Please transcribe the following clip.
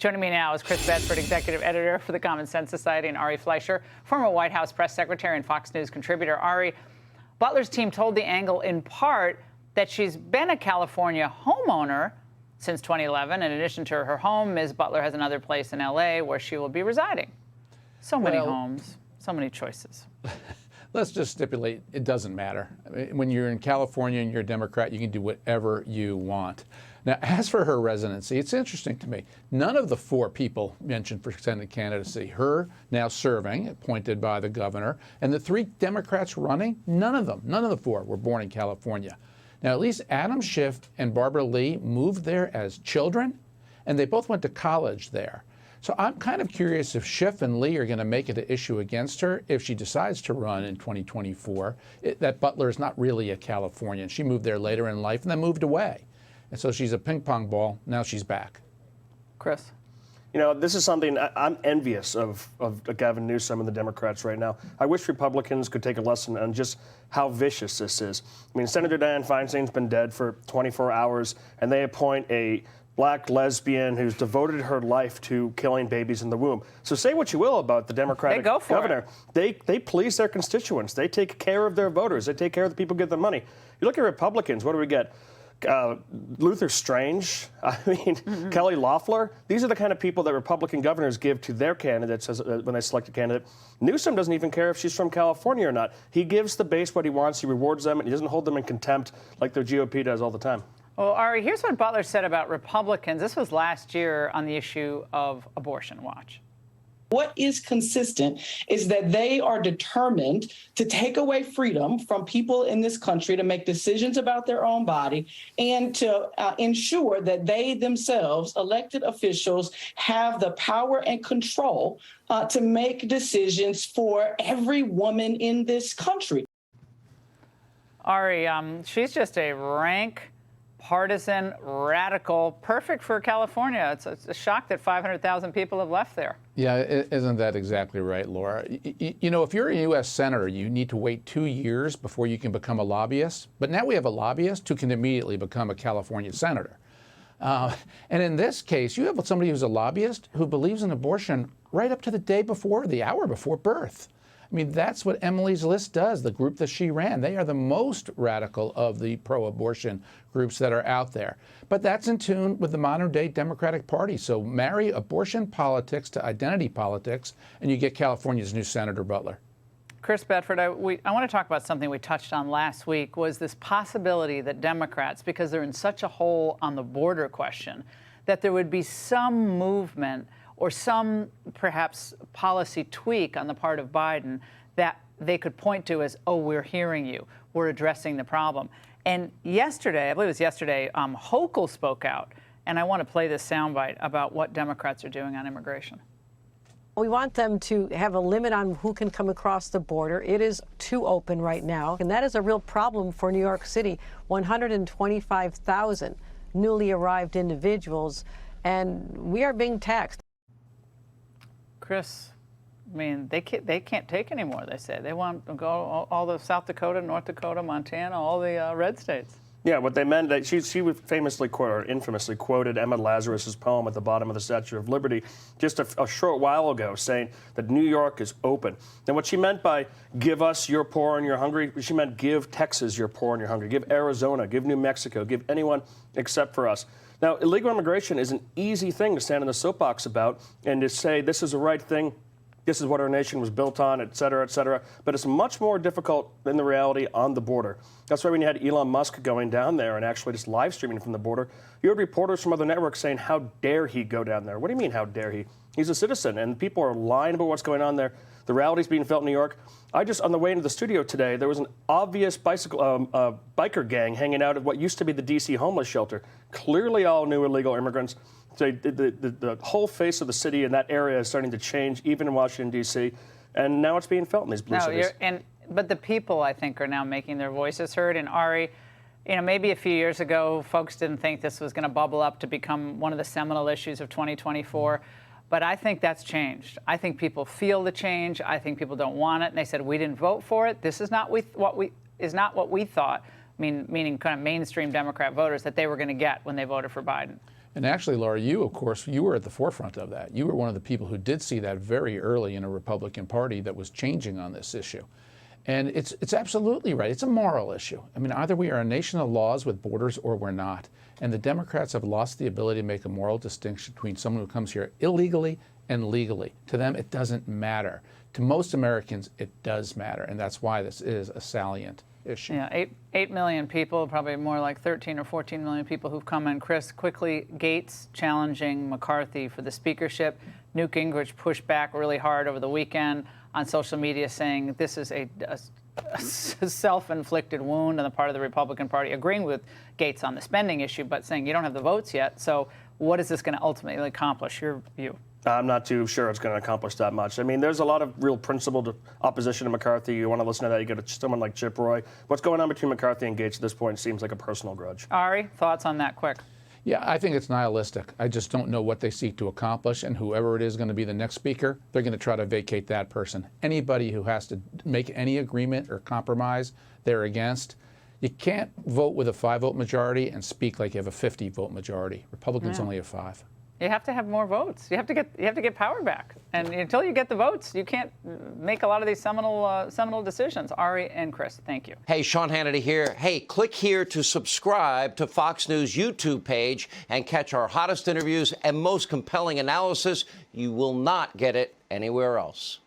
Joining me now is Chris Bedford, executive editor for the Common Sense Society, and Ari Fleischer, former White House press secretary and Fox News contributor. Ari, Butler's team told the Angle in part that she's been a California homeowner since 2011. In addition to her home, Ms. Butler has another place in L.A. where she will be residing. So many homes, so many choices. Let's just stipulate it doesn't matter. I mean, when you're in California and you're a Democrat, you can do whatever you want. Now, as for her residency, it's interesting to me. None of the four people mentioned for Senate candidacy, her now serving, appointed by the governor, and the three Democrats running, none of the four were born in California. Now, at least Adam Schiff and Barbara Lee moved there as children, and they both went to college there. So I'm kind of curious if Schiff and Lee are going to make it an issue against her if she decides to run in 2024, that Butler is not really a Californian. She moved there later in life and then moved away. And so she's a ping pong ball. Now she's back. Chris? You know, this is something I'm envious of Gavin Newsom and the Democrats right now. I wish Republicans could take a lesson on just how vicious this is. I mean, Senator Dianne Feinstein's been dead for 24 hours, and they appoint a black lesbian who's devoted her life to killing babies in the womb. So say what you will about the Democratic governor. They please their constituents. They take care of their voters. They take care of the people who give them money. You look at Republicans, what do we get? Luther Strange, Kelly Loeffler. These are the kind of people that Republican governors give to their candidates when they select a candidate. Newsom doesn't even care if she's from California or not. He gives the base what he wants. He rewards them, and he doesn't hold them in contempt like the GOP does all the time. Well, Ari, here's what Butler said about Republicans. This was last year on the issue of abortion. Watch. What is consistent is that they are determined to take away freedom from people in this country to make decisions about their own body and to ensure that they themselves, elected officials, have the power and control to make decisions for every woman in this country. Ari, she's just a rank, partisan, radical, perfect for California. It's a shock that 500,000 people have left there. Yeah, isn't that exactly right, Laura? You know, if you're a U.S. senator, you need to wait 2 years before you can become a lobbyist. But now we have a lobbyist who can immediately become a California senator. And in this case, you have somebody who's a lobbyist who believes in abortion right up to the day before, the hour before birth. I mean, that's what Emily's List does, the group that she ran. They are the most radical of the pro-abortion groups that are out there. But that's in tune with the modern-day Democratic Party. So marry abortion politics to identity politics, and you get California's new Senator Butler. Chris Bedford, I want to talk about something we touched on last week, was this possibility that Democrats, because they're in such a hole on the border question, that there would be some movement or some perhaps policy tweak on the part of Biden that they could point to as, oh, we're hearing you, we're addressing the problem. And yesterday, I believe it was yesterday, Hochul spoke out, and I want to play this soundbite about what Democrats are doing on immigration. We want them to have a limit on who can come across the border. It is too open right now, and that is a real problem for New York City. 125,000 newly arrived individuals, and we are being taxed. Chris, I mean, they can't take anymore, they say. They want to go all the South Dakota, North Dakota, Montana, all the red states. Yeah, what they meant, that she would famously quote, or infamously quoted Emma Lazarus's poem at the bottom of the Statue of Liberty just a short while ago, saying that New York is open. And what she meant by give us your poor and you're hungry, she meant give Texas your poor and you're hungry, give Arizona, give New Mexico, give anyone except for us. Now, illegal immigration is an easy thing to stand in the soapbox about and to say this is the right thing, this is what our nation was built on, et cetera, but it's much more difficult than the reality on the border. That's why when you had Elon Musk going down there and actually just live streaming from the border, you had reporters from other networks saying, how dare he go down there? What do you mean, how dare he? He's a citizen, and people are lying about what's going on there. The reality's being felt in New York. On the way into the studio today, there was an obvious biker gang hanging out at what used to be the D.C. homeless shelter. Clearly all new illegal immigrants. So the whole face of the city in that area is starting to change, even in Washington, D.C., and now it's being felt in these blue cities. But the people, I think, are now making their voices heard. And Ari, you know, maybe a few years ago, folks didn't think this was going to bubble up to become one of the seminal issues of 2024. But I think that's changed. I think people feel the change. I think people don't want it. And they said, we didn't vote for it. This is not what we thought, meaning kind of mainstream Democrat voters, that they were going to get when they voted for Biden. And actually, Laura, you, of course, you were at the forefront of that. You were one of the people who did see that very early in a Republican Party that was changing on this issue. And it's absolutely right. It's a moral issue. I mean, either we are a nation of laws with borders or we're not. And the Democrats have lost the ability to make a moral distinction between someone who comes here illegally and legally. To them, it doesn't matter. To most Americans, it does matter. And that's why this is a salient issue. Yeah, 8 million people, probably more like 13 or 14 million people who've come in. Chris, quickly, Gates challenging McCarthy for the speakership. Newt Gingrich pushed back really hard over the weekend on social media, saying this is a self-inflicted wound on the part of the Republican Party, agreeing with Gates on the spending issue, but saying you don't have the votes yet. So what is this going to ultimately accomplish? Your view? I'm not too sure it's going to accomplish that much. I mean, there's a lot of real principled opposition to McCarthy. You want to listen to that, you get someone like Chip Roy. What's going on between McCarthy and Gates at this point seems like a personal grudge. Ari, thoughts on that quick? Yeah, I think it's nihilistic. I just don't know what they seek to accomplish, and whoever it is going to be the next speaker, they're going to try to vacate that person. Anybody who has to make any agreement or compromise, they're against. You can't vote with a 5-vote majority and speak like you have a 50-vote majority. Republicans only have 5. You have to have more votes. You have to get power back. And until you get the votes, you can't make a lot of these seminal decisions. Ari and Chris, thank you. Hey, Sean Hannity here. Hey, click here to subscribe to Fox News YouTube page and catch our hottest interviews and most compelling analysis. You will not get it anywhere else.